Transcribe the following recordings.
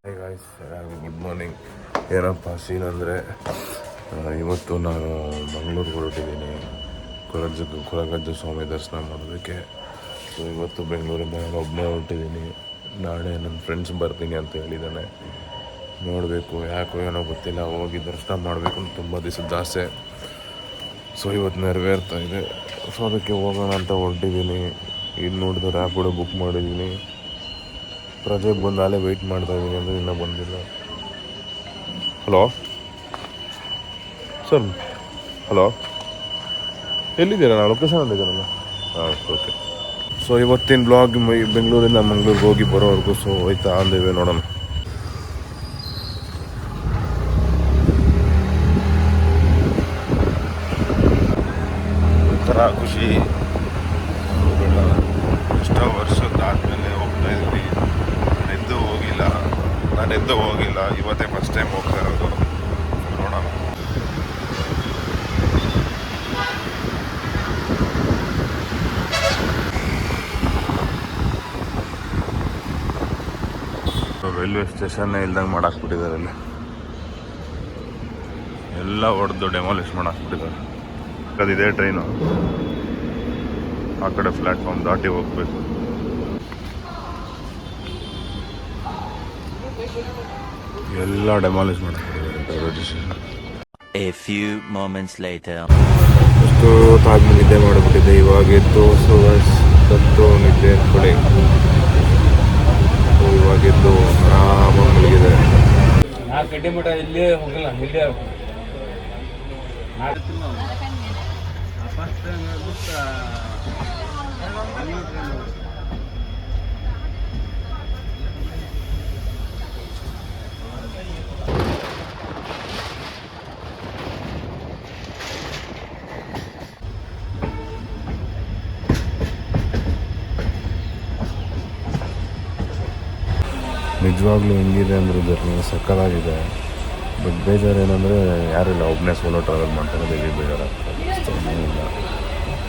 ಹೇ guys, good morning. ಏನಪ್ಪ scene ಅಂದರೆ, ಇವತ್ತು ನಾನು ಮಂಗಳೂರಿಗೆ ಹೊರಟಿದ್ದೀನಿ ಕೊರಗಜ್ಜ ಸ್ವಾಮಿ ದರ್ಶನ ಮಾಡೋದಕ್ಕೆ. ಸೊ ಇವತ್ತು ಬೆಂಗಳೂರಿಂದ ನಾನು ಒಬ್ಬನೇ ಹೊರಟಿದ್ದೀನಿ. ನಾಳೆ ನನ್ನ ಫ್ರೆಂಡ್ಸ್ ಬರ್ತೀನಿ ಅಂತ ಹೇಳಿದ್ದಾನೆ. ನೋಡಬೇಕು, ಯಾಕೋ ಏನೋ ಗೊತ್ತಿಲ್ಲ, ಹೋಗಿ ದರ್ಶನ ಮಾಡಬೇಕು ಅಂತ ತುಂಬ ದಿವಸದ ಆಸೆ. ಸೊ ಇವತ್ತು ನೆರವೇರ್ತಾ ಇದೆ. ಸೊ ಅದಕ್ಕೆ ಹೋಗೋಣ ಅಂತ ಹೊರಟಿದ್ದೀನಿ. ಇದು ನೋಡಿದ್ರೆ ರ್ಯಾಪಿಡೋ ಬುಕ್ ಮಾಡಿದ್ದೀನಿ. ಪ್ರಜೆಗೆ ಬಂದು ಅಲ್ಲೇ ವೆಯ್ಟ್ ಮಾಡ್ತಾಯಿದ್ದೀನಿ ಅಂದರೆ ಇನ್ನೂ ಬಂದಿಲ್ಲ. ಹಲೋ ಸರ್, ಹಲೋ, ಎಲ್ಲಿದ್ದೀರಾ? ನಾನು ಲೊಕೇಶನಲ್ಲಿದ್ದೀನಲ್ಲ. ಹಾಂ, ಓಕೆ. ಸೊ ಇವತ್ತಿನ ಬ್ಲಾಗ್ ಬೆಂಗಳೂರಿಂದ ಮಂಗಳೂರಿಗೆ ಹೋಗಿ ಬರೋವರೆಗೂ. ಸೊ ಹೋಯ್ತಾ ಅಂದೇವೆ, ನೋಡೋಣ. ಒಂಥರ ಖುಷಿ. ಎಷ್ಟೋ ವರ್ಷದಾದ್ಮೇಲೆ ಹೋಗ್ತಾ ಇದ್ವಿ. ನಾನು ಎದ್ದು ಹೋಗಿಲ್ಲ, ಇವತ್ತೇ ಫಸ್ಟ್ ಟೈಮ್ ಹೋಗ್ತಾ ಇರೋದು. ನೋಡೋಣ. ರೈಲ್ವೆ ಸ್ಟೇಷನ್ನೇ ಇಲ್ದಂಗೆ ಮಾಡಾಕ್ಬಿಟ್ಟಿದ್ದಾರೆ. ಅಲ್ಲಿ ಎಲ್ಲ ಹೊಡೆದು ಡೆಮಾಲಿಷ್ ಮಾಡಾಕ್ಬಿಟ್ಟಿದ್ದಾರೆ. ಅದಿದೆ ಟ್ರೈನು, ಆ ಕಡೆ ಪ್ಲ್ಯಾಟ್ಫಾರ್ಮ್ ದಾಟಿ ಹೋಗ್ಬೇಕು. ಎಲ್ಲ ಡೆಮಾಲಿಷ್ ಮಾಡಾಕ್ಬಿಟ್ಟಿದ್ದಾರೆ railway station. A few moments later. ಎಷ್ಟು ಹೊತ್ತಾದ್ಮೇಲೆ ನಿದ್ದೆ ಮಾಡಿಬಿಟ್ಟಿದ್ದೆ. ಇವಾಗ ಎದ್ದು ಸತ್ತು ನಿದ್ದೆ ಅಂದ್ಕೊಳ್ಳಿ. ಇವಾಗಿದ್ದು ಆರಾಮಾಗಿ ಮಲಗಿದೆ. ನಿಜವಾಗ್ಲೂ ಹೆಂಗಿದೆ ಅಂದರೆ ಜರ್ನಿ ಸಕ್ಕತ್ತಾಗಿದೆ. ಬಟ್ ಬೇಜಾರು ಏನಂದರೆ ಯಾರಿಲ್ಲ, ಒಬ್ಬನೇ ಸೋಲೋ ಟ್ರಾವೆಲ್ ಮಾಡ್ತಾರೆ. ಬೇಜಾರಾಗ್ತದೆ. ಇಲ್ಲ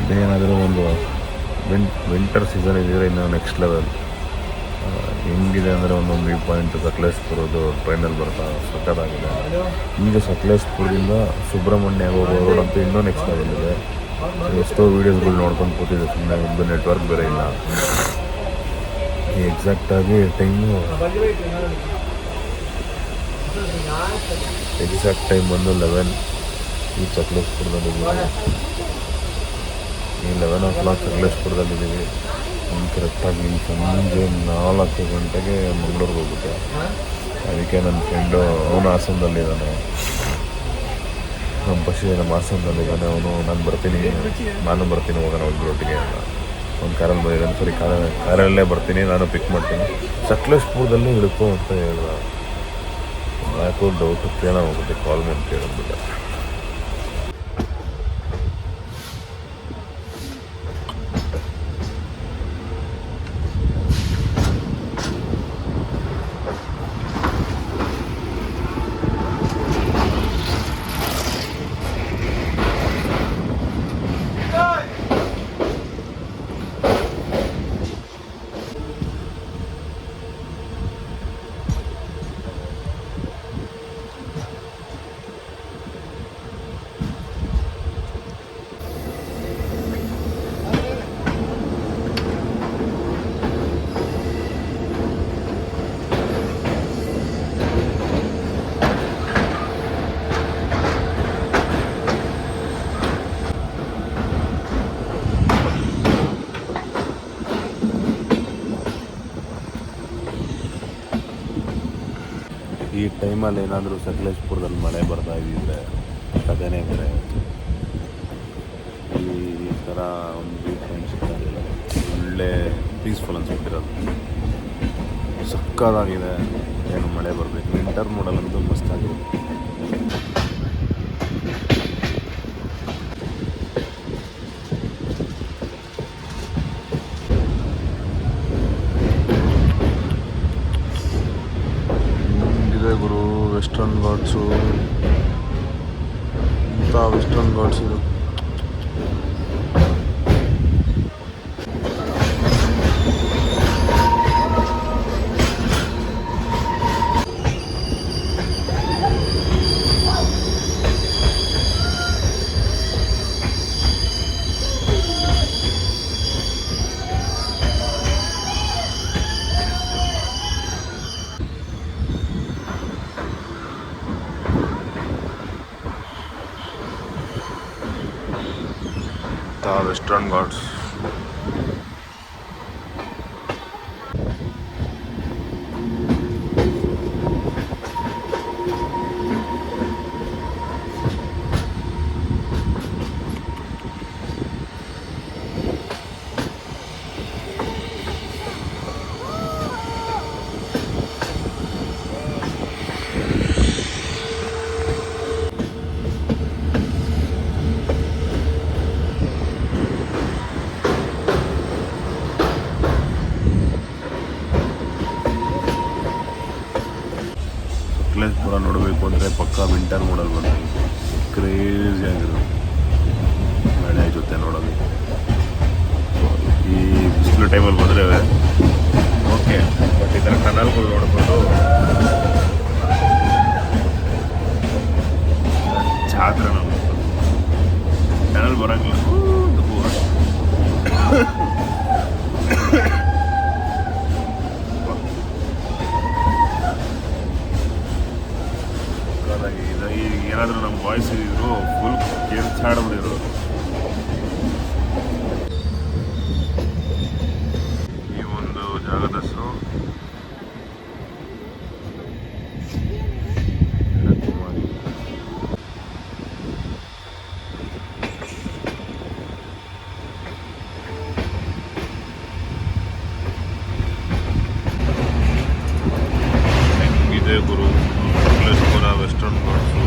ಇದೇನಾದರೂ ಒಂದು ವಿಂಟರ್ ಸೀಸನ್ ಇದ್ದರೆ ಇನ್ನೂ ನೆಕ್ಸ್ಟ್ ಲೆವೆಲ್. ಹೆಂಗಿದೆ ಅಂದರೆ ಒಂದೊಂದು ವ್ಯೂ ಪಾಯಿಂಟ್ ಸಕಲೇಶ್ಪುರದ್ದು ಟ್ರೈನಲ್ಲಿ ಬರ್ತಾ ಸಕ್ಕತ್ತಾಗಿದೆ. ಈಗ ಸಕಲೇಶ್ಪುರದಿಂದ ಸುಬ್ರಹ್ಮಣ್ಯ ಹೋಗೋ ರೋಡ್ ಅಂತೂ ಇನ್ನೂ ನೆಕ್ಸ್ಟ್ ಲೆವೆಲ್ ಇದೆ. ಎಷ್ಟೋ ವೀಡಿಯೋಸ್ಗಳು ನೋಡ್ಕೊಂಡು ಕೂತಿದ್ದೆ ಸುಮ್ಮನೆ. ಒಂದು ನೆಟ್ವರ್ಕ್ ಬೇರೆ ಇಲ್ಲ. ಎಕ್ಸಾಕ್ಟಾಗಿ ಟೈಮು ಬಂದು 11 ಈ ಸಕಲೇಶ್ಪುರದಲ್ಲಿದ್ದೀವಿ. ಈ 11 o'clock ಸಕಲೇಶ್ಪುರದಲ್ಲಿದ್ದೀವಿ. ಕರೆಕ್ಟಾಗಿ ಸಂಜೆ 4 ಗಂಟೆಗೆ ಮಂಗಳೂರಿಗೆ ಹೋಗುತ್ತೆ. ಅದಕ್ಕೆ ನನ್ನ ಫ್ರೆಂಡು ಅವನು ಹಾಸನದಲ್ಲಿದ್ದಾನೆ. ನಮ್ಮ ಹಾಸನದಲ್ಲಿದ್ದಾನೆ. ಅವನು ನಾನು ಬರ್ತೀನಿ ಹೋಗೋಣ ಒಬ್ಬರೊಟ್ಟಿಗೆ ಅಂತ. ಒಂದು ಕಾರಲ್ಲಿ ಬಂದಿದ್ದಾನೆ. ಸರಿ, ಕಾರಲ್ಲೇ ಬರ್ತೀನಿ, ನಾನು ಪಿಕ್ ಮಾಡ್ತೀನಿ, ಸಕಲೇಶ್ಪುರದಲ್ಲೇ ಇಳ್ಕೊ ಅಂತ ಹೇಳ್ದ. ಯಾಕೋ ಡೌಟ್ ಟ್ರೈನ ಹೋಗುತ್ತೆ, ಕಾಲ್ ಮಾಡಿ ಕೇಳೋದಿಲ್ಲ. ಈ ಟೈಮಲ್ಲಿ ಏನಾದರೂ ಸಕಲೇಶ್ಪುರದಲ್ಲಿ ಮಳೆ ಬರ್ತಾ ಇದ್ದಿದ್ರೆ ಕಥೆನೇ ಬೇರೆ. ಈ ಥರ ಒಂದು ವ್ಯೂ ಪಾಯಿಂಟ್ ಸಿಗ್ತಾಯಿಲ್ಲ. ಒಳ್ಳೆ ಪೀಸ್ಫುಲ್ ಅನ್ಸ್ಬಿಟ್ಟಿರೋದು. ಸಕ್ಕತ್ತಾಗಿದೆ. ಏನು ಮಳೆ ಬರಬೇಕು. ವಿಂಟರ್ ಮೋಡಲ್ಲಂತೂ ಮಸ್ತಾಗಿರುತ್ತೆ. ಗುರು ವೆಸ್ಟರ್ನ್ ಘಾಟ್ಸು, ಇಂಥ ವೆಸ್ಟರ್ನ್ ಘಾಟ್ಸ್ ಇದು. ವೆಸ್ಟರ್ನ್ ಘಾಟ್ಸ್. ಸಕಲೇಶಪುರ ನೋಡಬೇಕು ಅಂದರೆ ಪಕ್ಕಾ ವಿಂಟರ್ ಮೋಡಲ್ ಬಂದರೆ ಕ್ರೇಜಿ ಆಗಿರೋದು ಮಳೆ ಜೊತೆ ನೋಡೋದು. ಈ ಬಿಸಿಲು ಟೈಮಲ್ಲಿ ಬಂದರೆ ಓಕೆ, ಬಟ್ ಈ ಥರ ಕನಲ್ಗಳು ನೋಡಿಕೊಂಡು ಜಾತ್ರೆ ನಾವು ಕನಲ್ ಬರೋಂಗಿಲ್ಲ. ಏನಾದರೂ ನಮ್ಮ ವಾಯ್ಸ್ ಇದ್ರು ಫುಲ್ ಕೇಳ್ಚಾಡ್ಬಿಡಿರೋದು. ಈ ಒಂದು ಜಾಗದ ಹೆಸರು ಕುಮಾರಿ. ಹೆಂಗಿದೆ ಗುರು Sakleshpur Western Ghats.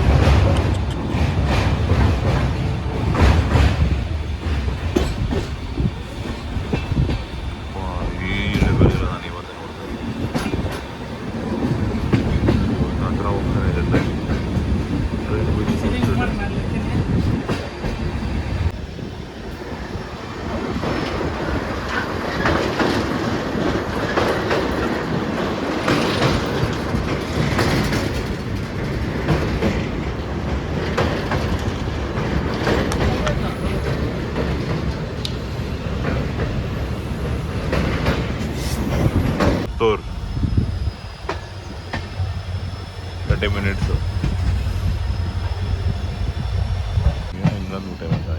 Tour 30 minutes. ಇನ್ನೊಂದು ಊಟ ಮಾಡ್ತಾ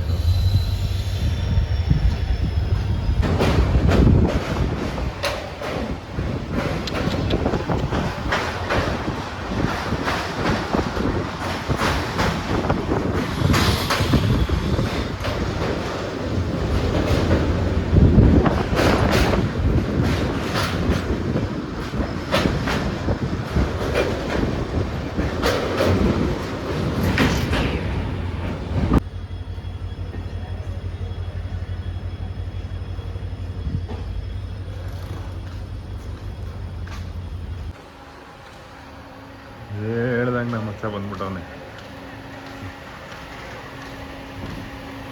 ಹೇಳ್ದಂಗೆ ನಮ್ಮ ಮಚ್ಚ ಬಂದ್ಬಿಟ್ಟವನೆ.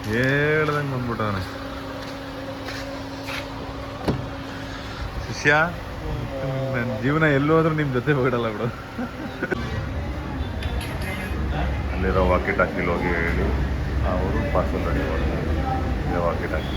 ಹೇಳ್ದಂಗೆ ಬಂದ್ಬಿಟ್ಟವನೆ ಶಿಷ್ಯ. ನನ್ನ ಜೀವನ ಎಲ್ಲೂ ಹೋದ್ರೂ ನಿಮ್ಮ ಜೊತೆ ಹೋಗಿಡಲ್ಲ ಬಿಡು. ಅಲ್ಲಿರೋ ವಾಕಿ ಟಾಕಿಲಿ ಹೋಗಿ ಹೇಳಿ ಅವರು ಪಾರ್ಸಲ್ ರೆಡಿ ಮಾಡ್ತಾರೆ. ವಾಕಿ ಟಾಕಿ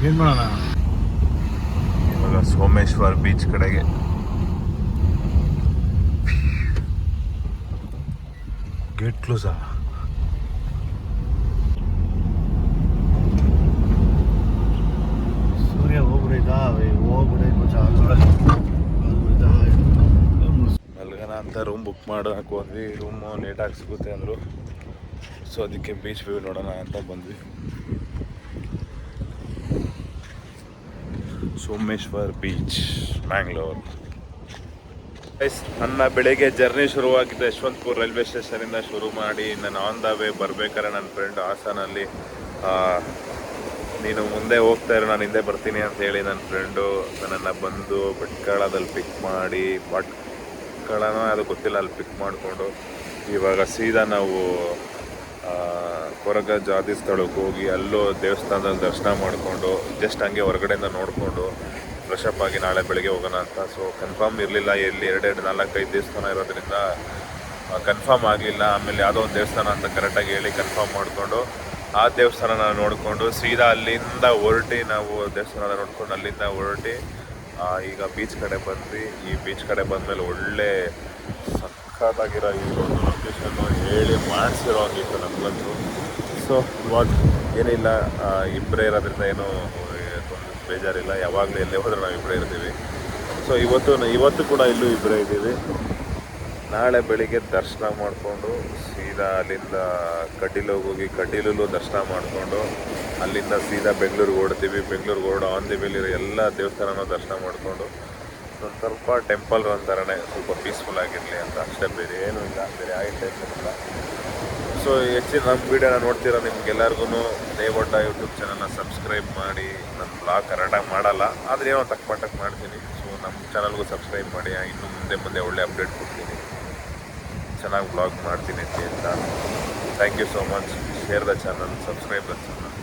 ಏನು ಮಾಡೋಣ ಇವಾಗ ಸೋಮೇಶ್ವರ್ ಬೀಚ್ ಕಡೆಗೆ. ಗೇಟ್ ಕ್ಲೋಸಾ? ಸೂರ್ಯ ಹೋಗ್ಬಿಡೈತಾ? ಹೋಗ್ಬಿಡೈತೆ ಅಂತ ರೂಮ್ ಬುಕ್ ಮಾಡೋಕೆ ಹೋದ್ವಿ. ರೂಮು ಲೇಟಾಗಿ ಸಿಗುತ್ತೆ ಅಂದರು. ಸೊ ಅದಕ್ಕೆ ಬೀಚ್ ವ್ಯೂ ನೋಡೋಣ ಅಂತ ಬಂದ್ವಿ. ಸೋಮೇಶ್ವರ್ ಬೀಚ್, ಮ್ಯಾಂಗ್ಳೂರ್. ನನ್ನ ಬೆಳಿಗ್ಗೆ ಜರ್ನಿ ಶುರುವಾಗಿದ್ದು ಯಶವಂತಪುರ ರೈಲ್ವೆ ಸ್ಟೇಷನಿಂದ ಶುರು ಮಾಡಿ ನಾನು ಆನ್ ದ ವೇ ಬರ್ಬೇಕಾದ್ರೆ ನನ್ನ ಫ್ರೆಂಡ್ ಹಾಸನಲ್ಲಿ ನೀನು ಮುಂದೆ ಹೋಗ್ತಾ ಇರೋ ನಾನು ಹಿಂದೆ ಬರ್ತೀನಿ ಅಂತ ಹೇಳಿ ನನ್ನ ಫ್ರೆಂಡು ನನ್ನನ್ನು ಬಂದು ಭಟ್ಕಳದಲ್ಲಿ ಪಿಕ್ ಮಾಡಿ, ಭಟ್ಕಳನೋ ಅದು ಗೊತ್ತಿಲ್ಲ, ಅಲ್ಲಿ ಪಿಕ್ ಮಾಡಿಕೊಂಡು ಇವಾಗ ಸೀದಾ ನಾವು ಕೊರಗ ಜಾತಿ ಸ್ಥಳಕ್ಕೆ ಹೋಗಿ ಅಲ್ಲೂ ದೇವಸ್ಥಾನದಲ್ಲಿ ದರ್ಶನ ಮಾಡಿಕೊಂಡು ಜಸ್ಟ್ ಹಂಗೆ ಹೊರಗಡೆಯಿಂದ ನೋಡಿಕೊಂಡು ಫ್ರೆಶಪ್ ಆಗಿ ನಾಳೆ ಬೆಳಗ್ಗೆ ಹೋಗೋಣ ಅಂತ. ಸೊ ಕನ್ಫರ್ಮ್ ಇರಲಿಲ್ಲ, ಎಲ್ಲಿ 2-4-5 ದೇವಸ್ಥಾನ ಇರೋದ್ರಿಂದ ಕನ್ಫರ್ಮ್ ಆಗಲಿಲ್ಲ. ಆಮೇಲೆ ಯಾವುದೋ ಒಂದು ದೇವಸ್ಥಾನ ಅಂತ ಕರೆಕ್ಟಾಗಿ ಹೇಳಿ ಕನ್ಫರ್ಮ್ ಮಾಡಿಕೊಂಡು ಆ ದೇವಸ್ಥಾನನ ನೋಡಿಕೊಂಡು ಸೀದಾ ಅಲ್ಲಿಂದ ಹೊರಟಿ, ನಾವು ದೇವಸ್ಥಾನ ನೋಡ್ಕೊಂಡು ಅಲ್ಲಿಂದ ಹೊರಟಿ ಈಗ ಬೀಚ್ ಕಡೆ ಬಂದ್ವಿ. ಈ ಬೀಚ್ ಕಡೆ ಬಂದಮೇಲೆ ಒಳ್ಳೆ ಸಖತ್ತಾಗಿರೋ ಈ ಒಂದು ಲೊಕೇಶನ್ನು ಹೇಳಿ ಮಾಡಿಸಿರೋ ಹಂಗಿತ್ತು ನಮಗಂತೂ. ಸೊ ಇವಾಗ ಏನಿಲ್ಲ, ಇಬ್ಬರೇ ಇರೋದ್ರಿಂದ ಏನೂ ಬೇಜಾರಿಲ್ಲ. ಯಾವಾಗಲೂ ಎಲ್ಲೇ ಹೋದ್ರೆ ನಾವು ಇಬ್ಬರೇ ಇರ್ತೀವಿ. ಸೊ ಇವತ್ತು ಕೂಡ ಇಲ್ಲೂ ಇಬ್ಬರೇ ಇದ್ದೀವಿ. ನಾಳೆ ಬೆಳಿಗ್ಗೆ ದರ್ಶನ ಮಾಡಿಕೊಂಡು ಸೀದಾ ಅಲ್ಲಿಂದ ಕಟೀಲಿಗೆ ಹೋಗಿ ಕಟೀಲಲ್ಲೂ ದರ್ಶನ ಮಾಡಿಕೊಂಡು ಅಲ್ಲಿಂದ ಸೀದಾ ಬೆಂಗಳೂರಿಗೆ ಹೊಡ್ತೀವಿ. ಬೆಂಗಳೂರಿಗೆ ಹೊರಡೋ ಆನ್ ದಿ ವೇಲಿ ಎಲ್ಲ ದೇವಸ್ಥಾನನೂ ದರ್ಶನ ಮಾಡಿಕೊಂಡು ಒಂದು ಸ್ವಲ್ಪ ಟೆಂಪಲ್ ರನ್ ಥರನೇ ಸ್ವಲ್ಪ ಪೀಸ್ಫುಲ್ ಆಗಿರಲಿ ಅಂತ ಅಷ್ಟೇ, ಬೇರೆ ಏನೂ ಇಲ್ಲ, ಬೇರೆ ಆಗಿನ ಟೆನ್ಷನ್ ಇಲ್ಲ. ಸೊ ಹೆಚ್ಚಿನ ನಮ್ಮ ವೀಡಿಯೋನ ನೋಡ್ತೀರಾ ನಿಮ್ಗೆಲ್ಲರಿಗೂ ದೇವಡ್ಡ ಯೂಟ್ಯೂಬ್ ಚಾನಲ್ನ ಸಬ್ಸ್ಕ್ರೈಬ್ ಮಾಡಿ. ನನ್ನ ಬ್ಲಾಗ್ ಕರೆಕ್ಟಾಗಿ ಮಾಡಲ್ಲ, ಆದರೆ ಏನೋ ತಕ್ಕಮಟ್ಟಕ್ಕೆ ಮಾಡ್ತೀನಿ. ಸೊ ನಮ್ಮ ಚಾನಲ್ಗೂ ಸಬ್ಸ್ಕ್ರೈಬ್ ಮಾಡಿ, ಇನ್ನು ಮುಂದೆ ಒಳ್ಳೆ ಅಪ್ಡೇಟ್ ಕೊಡ್ತೀನಿ, ಚೆನ್ನಾಗಿ ಬ್ಲಾಗ್ ಮಾಡ್ತೀನಿ ಅಂತ. Thank you so much. Share the channel, subscribe the channel.